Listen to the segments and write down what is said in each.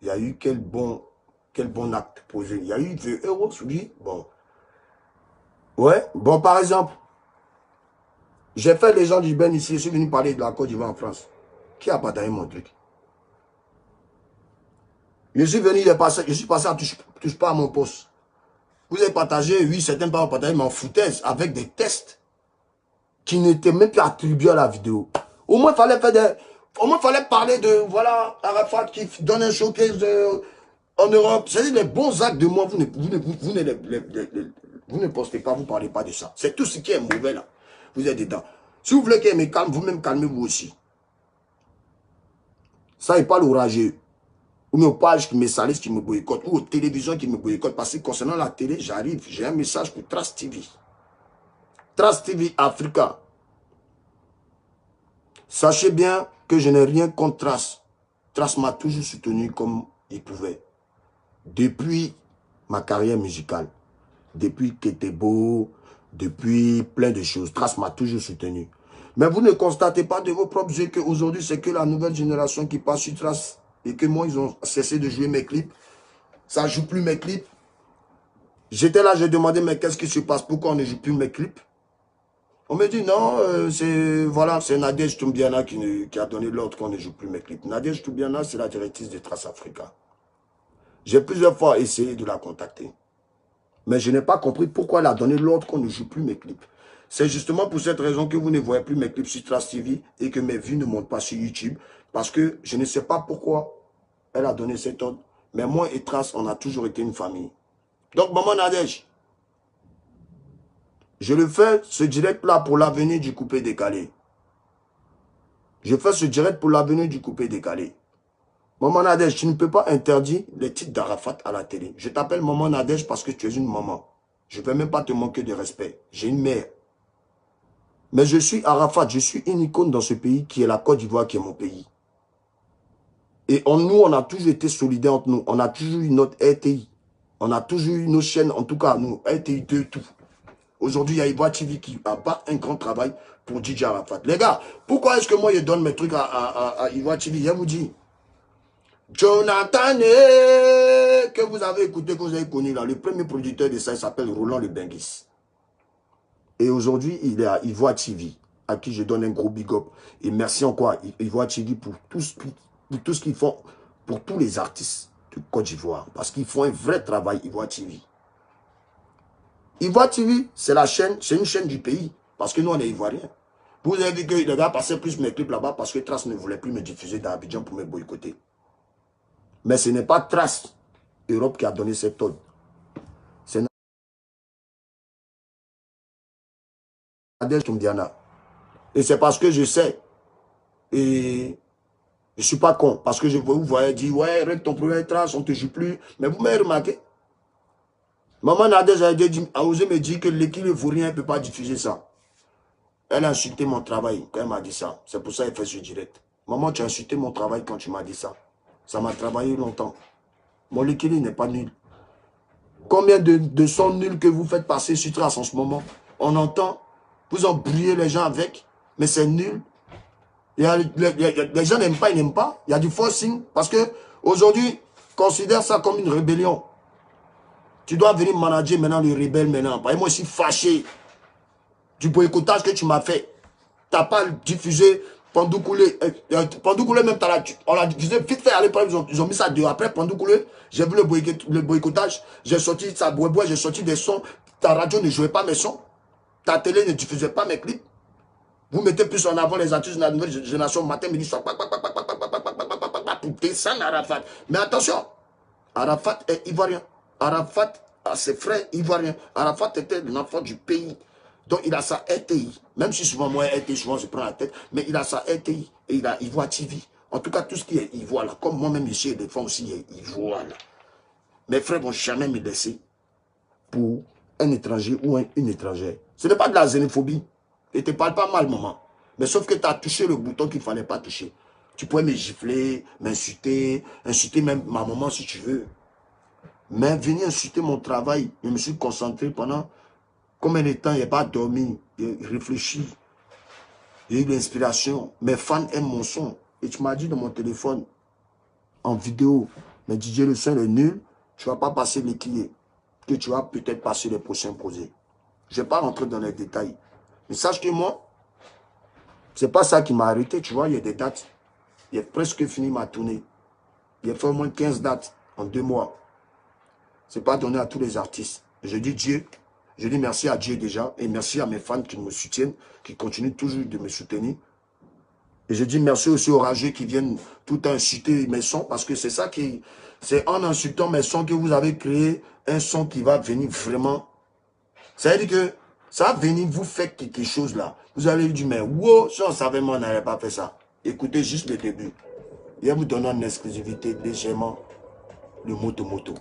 Il y a eu quel bon acte posé. Il y a eu 2 euros sur lui. Bon. Ouais. Bon, par exemple, j'ai fait les gens du Ben ici. Je suis venu parler de la Côte d'Ivoire en France. Qui a partagé mon truc? Je suis venu, je suis passé à touche pas à mon poste. Vous avez partagé, oui, certains pas partagé, mais en foutaise, avec des tests qui n'étaient même plus attribués à la vidéo. Au moins, il fallait faire des... Au moins, il fallait parler de, voilà, Arafat qui donne un showcase en Europe. C'est-à-dire les bons actes de moi, vous ne postez pas, vous ne parlez pas de ça. C'est tout ce qui est mauvais là. Vous êtes dedans. Si vous voulez qu'elle me calme, vous-même calmez-vous aussi. Ça n'est pas l'orageux. Ou mes pages qui me salissent, qui me boycottent, ou aux télévisions qui me boycottent. Parce que concernant la télé, j'arrive, j'ai un message pour Trace TV. Trace TV Africa. Sachez bien que je n'ai rien contre Trace. Trace m'a toujours soutenu comme il pouvait. Depuis ma carrière musicale, depuis Ketebo, depuis plein de choses, Trace m'a toujours soutenu. Mais vous ne constatez pas de vos propres yeux qu'aujourd'hui, c'est que la nouvelle génération qui passe sur Trace et que moi, ils ont cessé de jouer mes clips. Ça ne joue plus mes clips. J'étais là, j'ai demandé, mais qu'est-ce qui se passe? Pourquoi on ne joue plus mes clips? On me dit, non, c'est Nadège Toumbiana qui a donné l'ordre qu'on ne joue plus mes clips. Nadège Toumbiana, c'est la directrice de Trace Africa. J'ai plusieurs fois essayé de la contacter. Mais je n'ai pas compris pourquoi elle a donné l'ordre qu'on ne joue plus mes clips. C'est justement pour cette raison que vous ne voyez plus mes clips sur Trace TV et que mes vues ne montent pas sur YouTube. Parce que je ne sais pas pourquoi elle a donné cet ordre. Mais moi et Trace, on a toujours été une famille. Donc, maman Nadège, je le fais, ce direct-là, pour l'avenir du coupé décalé. Je fais ce direct pour l'avenir du coupé décalé. Maman Nadège, tu ne peux pas interdire les titres d'Arafat à la télé. Je t'appelle maman Nadège parce que tu es une maman. Je ne vais même pas te manquer de respect. J'ai une mère. Mais je suis Arafat, je suis une icône dans ce pays qui est la Côte d'Ivoire, qui est mon pays. Et nous, on a toujours été solidaires entre nous. On a toujours eu notre RTI. On a toujours eu nos chaînes, en tout cas, nous, RTI 2, tout. Aujourd'hui, il y a Ivoire TV qui a pas un grand travail pour DJ Arafat. Les gars, pourquoi est-ce que moi, je donne mes trucs à Ivoire TV? Je vous dis, Jonathan, que vous avez écouté, que vous avez connu là, le premier producteur de ça, il s'appelle Roland Le Benguis. Et aujourd'hui, il est à Ivoire TV, à qui je donne un gros big up. Et merci encore à Ivoire TV pour tout ce qu'ils font, pour tous les artistes de Côte d'Ivoire. Parce qu'ils font un vrai travail, Ivoire TV. Ivoire TV, c'est la chaîne, c'est une chaîne du pays. Parce que nous, on est Ivoiriens. Vous avez vu que les gars passaient plus mes clips là-bas parce que Trace ne voulait plus me diffuser dans Abidjan pour me boycotter. Mais ce n'est pas Trace Europe qui a donné cet ordre. C'est Nadège Toumbiana. Et c'est parce que je sais. Et je ne suis pas con. Parce que vous voyez dire, ouais, règle ton premier Trace, on ne te joue plus. Mais vous m'avez remarqué. Maman Nadège a osé me dire que l'équipe ivoirien ne peut pas diffuser ça. Elle a insulté mon travail quand elle m'a dit ça. C'est pour ça qu'elle fait ce direct. Maman, tu as insulté mon travail quand tu m'as dit ça. Ça m'a travaillé longtemps. Mon liquide n'est pas nul. Combien de sons nuls que vous faites passer sur Trace en ce moment? On entend, vous embrouillez les gens avec, mais c'est nul. Les gens n'aiment pas, ils n'aiment pas. Il y a du forcing. Parce que aujourd'hui, considère ça comme une rébellion. Tu dois venir manager maintenant les rebelles maintenant. Moi, je suis fâché du boycottage que tu m'as fait. Tu n'as pas diffusé Pandoukoulé. Pandoukoulé même, on l'a diffusé vite fait à l'époque. Ils ont mis ça dehors. Après Pandoukoulé, j'ai vu le boycottage. J'ai sorti ça, j'ai sorti des sons. Ta radio ne jouait pas mes sons. Ta télé ne diffusait pas mes clips. Vous mettez plus en avant les artistes de la nouvelle génération matin, midi, soir, pour descendre Arafat. Mais attention, Arafat est ivoirien. Arafat a ses frères ivoiriens. Arafat était l'enfant du pays. Donc il a sa RTI. Même si souvent moi, RTI, souvent je prends la tête, mais il a sa RTI et il a Ivoire TV. En tout cas, tout ce qui est Ivoire là, comme moi-même ici, des fois aussi, il est Ivoire là. Mes frères ne vont jamais me laisser pour un étranger ou une étrangère. Ce n'est pas de la xénophobie. Et ne te parle pas mal, maman. Mais sauf que tu as touché le bouton qu'il ne fallait pas toucher. Tu pourrais me gifler, m'insulter, insulter même ma maman si tu veux. Mais venir insulter mon travail, je me suis concentré pendant combien de temps, il n'a pas dormi, il réfléchit. J'ai eu l'inspiration. Mes fans aiment mon son. Et tu m'as dit dans mon téléphone, en vidéo. Mais DJ le son est nul. Tu ne vas pas passer les clés. Que tu vas peut-être passer les prochains projets. Je ne vais pas rentrer dans les détails. Mais sache que moi, c'est pas ça qui m'a arrêté. Tu vois, il y a des dates. Il a presque fini ma tournée. Il a fait au moins 15 dates en 2 mois. Ce n'est pas donné à tous les artistes. Je dis Dieu. Je dis merci à Dieu déjà. Et merci à mes fans qui me soutiennent, qui continuent toujours de me soutenir. Et je dis merci aussi aux rageux qui viennent tout insulter mes sons. Parce que c'est ça qui... C'est en insultant mes sons que vous avez créé un son qui va venir vraiment... Ça veut dire que ça va venir vous faire quelque chose là. Vous allez dire, mais wow, si on savait, moi, on n'allait pas faire ça. Écoutez juste le début. Il va vous donner en exclusivité légèrement le moto-moto.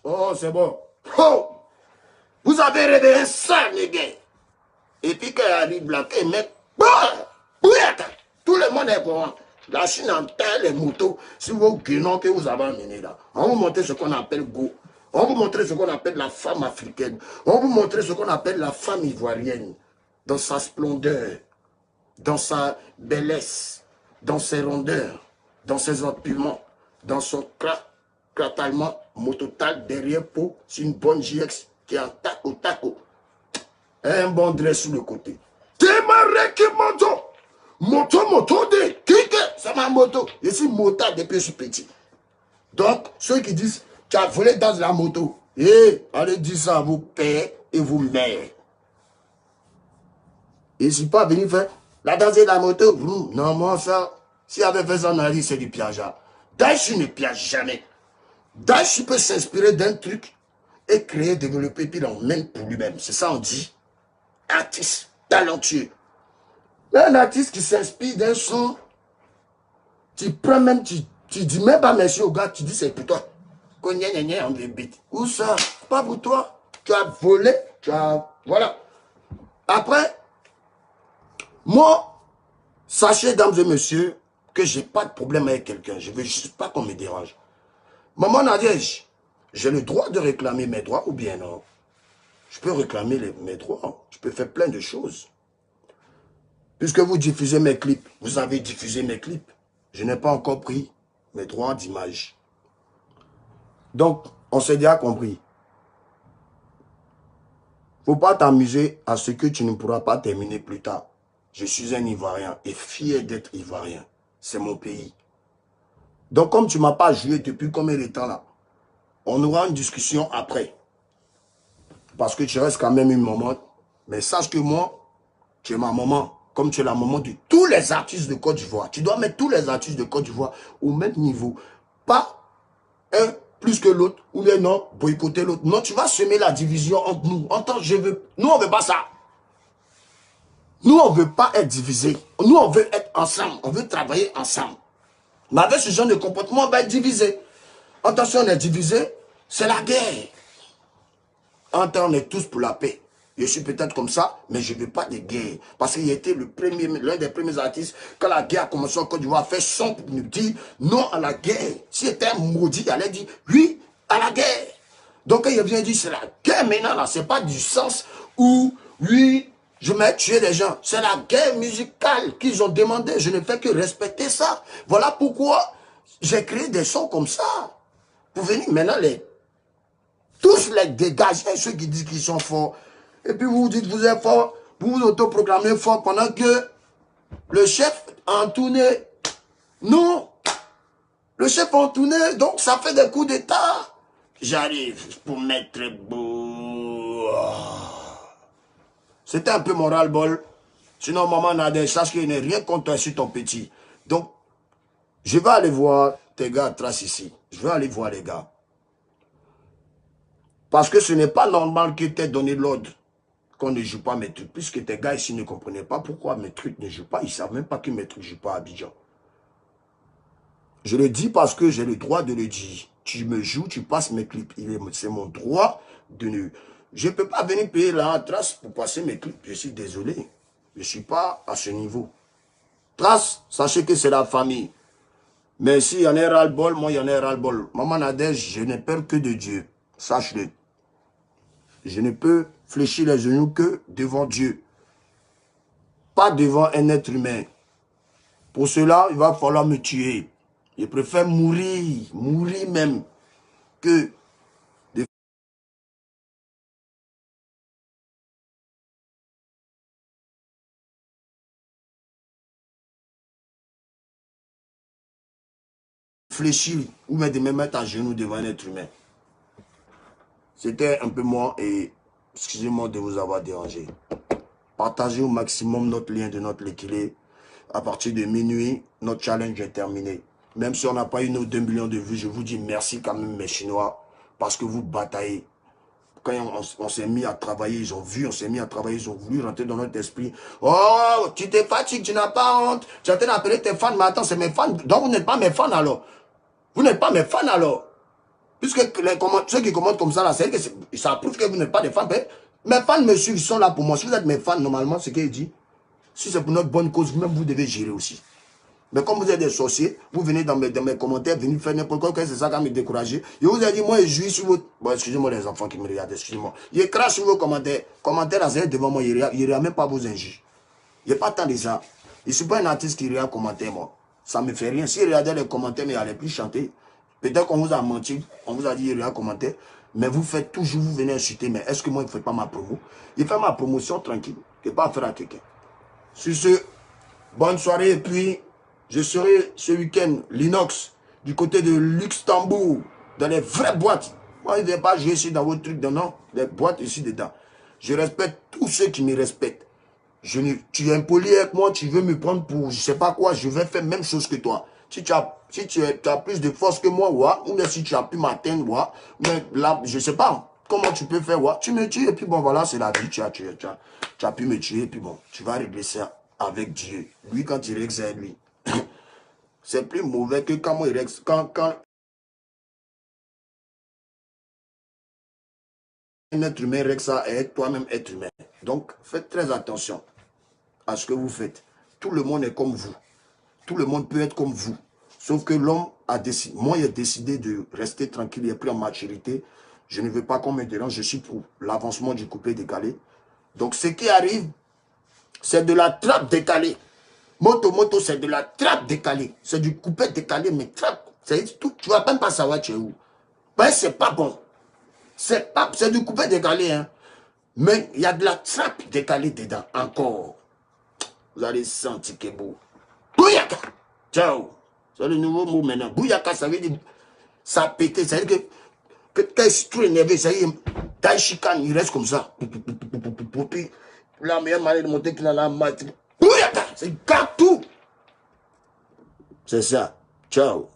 Oh, c'est bon. Oh, vous avez réveillé ça, les gars. Et puis quand il arrive là, il met... Tout le monde est courant. La Chine entend les motos. Si vos guenons que vous avez amenés là, on vous montre ce qu'on appelle go. On vous montre ce qu'on appelle la femme africaine. On vous montre ce qu'on appelle la femme ivoirienne. Dans sa splendeur, dans sa bellesse, dans ses rondeurs, dans ses opulents, dans son cratalement mototal derrière peau, c'est une bonne JX qui est en taco. Un bon dress sur le côté. Démarrer qui moto. Moto de Kike, c'est ma moto. Je suis motard depuis que je suis petit. Donc, ceux qui disent, tu as volé dans la moto, allez dire ça à vos pères et vos mères. Et je ne suis pas venu faire la danse de la moto. Non, moi, ça, si avait fait ça, on a dit c'est du piageage. Daesh ne piage jamais. Daesh peut s'inspirer d'un truc et créer, développer, puis l'emmène pour lui-même. C'est ça on dit. Artiste talentueux. Un artiste qui s'inspire d'un son, tu prends même, tu dis même pas merci au gars, tu dis c'est pour toi. On débite. Où ça? Pas pour toi. Tu as volé, tu as... Voilà. Après, moi, sachez, dames et messieurs, que j'ai pas de problème avec quelqu'un. Je veux juste pas qu'on me dérange. Maman Nadège, j'ai le droit de réclamer mes droits ou bien non? Je peux réclamer mes droits. Je peux faire plein de choses. Puisque vous diffusez mes clips, vous avez diffusé mes clips. Je n'ai pas encore pris mes droits d'image. Donc, on s'est déjà compris. Faut pas t'amuser à ce que tu ne pourras pas terminer plus tard. Je suis un Ivoirien et fier d'être Ivoirien. C'est mon pays. Donc, comme tu ne m'as pas joué depuis combien de temps là, on aura une discussion après. Parce que tu restes quand même une maman. Mais sache que moi, tu es ma maman. Comme tu es la maman de tous les artistes de Côte d'Ivoire. Tu dois mettre tous les artistes de Côte d'Ivoire au même niveau. Pas un plus que l'autre. Ou bien non, boycotter l'autre. Non, tu vas semer la division entre nous. Nous, on ne veut pas ça. Nous, on ne veut pas être divisés. Nous, on veut être ensemble. On veut travailler ensemble. Mais avec ce genre de comportement, on va être divisé. Attention, on est divisé. C'est la guerre. On est tous pour la paix. Je suis peut-être comme ça, mais je ne veux pas de guerre. Parce qu'il a été l'un des premiers artistes, quand la guerre a commencé en Côte d'Ivoire, fait son pour nous dire non à la guerre. S'il était un maudit, il allait dire oui à la guerre. Donc il vient dire c'est la guerre maintenant, là. Ce n'est pas du sens où oui, je vais tuer des gens. C'est la guerre musicale qu'ils ont demandé. Je ne fais que respecter ça. Voilà pourquoi j'ai créé des sons comme ça. Pour venir maintenant tous les dégager, ceux qui disent qu'ils sont forts. Et puis vous dites vous êtes fort, vous vous autoproclamez fort pendant que le chef en tournée. Non, le chef en tournée, donc ça fait des coups d'état. J'arrive pour mettre beau. C'était un peu mon ras-le-bol. Sinon, maman Nadège, sache qu'il n'y a rien contre toi sur ton petit. Donc, je vais aller voir tes gars trace ici. Je vais aller voir les gars. Parce que ce n'est pas normal que tu aies donné l'ordre qu'on ne joue pas mes trucs. Puisque tes gars ici ne comprenaient pas pourquoi mes trucs ne jouent pas. Ils ne savent même pas que mes trucs ne jouent pas à Abidjan. Je le dis parce que j'ai le droit de le dire. Tu me joues, tu passes mes clips. C'est mon droit de ne... Je ne peux pas venir payer la trace pour passer mes clips. Je suis désolé. Je ne suis pas à ce niveau. Trace, sachez que c'est la famille. Mais s'il y en a ras-le-bol, moi, il y en a ras-le-bol. Maman Nadège, je n'ai peur que de Dieu. Sache-le. Je ne peux fléchir les genoux que devant Dieu. Pas devant un être humain. Pour cela, il va falloir me tuer. Je préfère mourir même, que de fléchir ou même de me mettre à genoux devant un être humain. C'était un peu moi et excusez-moi de vous avoir dérangé. Partagez au maximum notre lien de notre équilibre. À partir de minuit, notre challenge est terminé. Même si on n'a pas eu nos 2 millions de vues, je vous dis merci quand même mes Chinois, parce que vous bataillez. Quand on s'est mis à travailler, ils ont vu, on s'est mis à travailler, ils ont voulu rentrer dans notre esprit. Oh, tu t'es fatigué, tu n'as pas honte. Tu es en train d'appeler tes fans, mais attends, c'est mes fans. Donc vous n'êtes pas mes fans alors. Vous n'êtes pas mes fans alors. Puisque ceux qui commentent comme ça, là, c'est que ça prouve que vous n'êtes pas des fans. Mes fans me suivent, ils sont là pour moi. Si vous êtes mes fans, normalement, c'est ce qu'il dit. Si c'est pour notre bonne cause, vous-même, vous devez gérer aussi. Mais comme vous êtes des sorciers, vous venez dans mes commentaires, venez faire n'importe quoi, c'est ça qui va me décourager. Je vous ai dit, moi, je jouis sur votre... Bon, excusez-moi les enfants qui me regardent, excusez-moi. Je crache sur vos commentaires. Commentaires, là, c'est devant moi, il ne regarde même pas vos injures. Il n'y a pas tant de ça. Je ne suis pas un artiste qui regarde commentaires, moi. Ça ne me fait rien. Si il regardait les commentaires, mais il n'allait plus chanter. Peut-être qu'on vous a menti, on vous a dit, il regarde commentaires. Mais vous faites toujours, vous venez insulter. Mais est-ce que moi, je ne fais pas ma promo? Je fais ma promotion tranquille. Je n'ai pas affaire à quelqu'un. Sur ce, bonne soirée et puis... Je serai ce week-end, l'Inox, du côté de Luxembourg, dans les vraies boîtes. Moi, je ne vais pas jouer ici dans vos trucs, non, les boîtes ici dedans. Je respecte tous ceux qui me respectent. Tu es impoli avec moi, tu veux me prendre pour je ne sais pas quoi, je vais faire la même chose que toi. Si tu as plus de force que moi, ouais, ou bien si tu as pu m'atteindre, ouais, mais là, je ne sais pas comment tu peux faire, ouais, tu me tues, et puis bon, voilà, c'est la vie, tu as pu me tuer, et puis bon, tu vas régler ça avec Dieu. Lui, quand il règle, c'est lui. C'est plus mauvais que quand moi, quand un être humain règle ça et toi-même être humain. Donc, faites très attention à ce que vous faites. Tout le monde est comme vous. Tout le monde peut être comme vous. Sauf que l'homme a décidé, moi, il a décidé de rester tranquille, il est pris en maturité. Je ne veux pas qu'on me dérange, je suis pour l'avancement du coupé décalé. Donc, ce qui arrive, c'est de la trappe décalée. Moto, c'est de la trappe décalée. C'est du coupé décalé, mais trappe. Tout, tu ne vas même pas savoir tu es où. Ben, c'est pas bon. C'est du coupé décalé, hein. Mais il y a de la trappe décalée dedans, encore. Vous allez sentir que beau. Bouyaka! Ciao! C'est le nouveau mot maintenant. Bouyaka, ça veut dire, ça pété. Ça veut dire que quand il est trop énervé, ça veut dire, quand il chicane, il reste comme ça. Puis, la meilleure manière de monter qu'il a la main. Bouyaka! C'est garde tout! C'est ça. Ciao.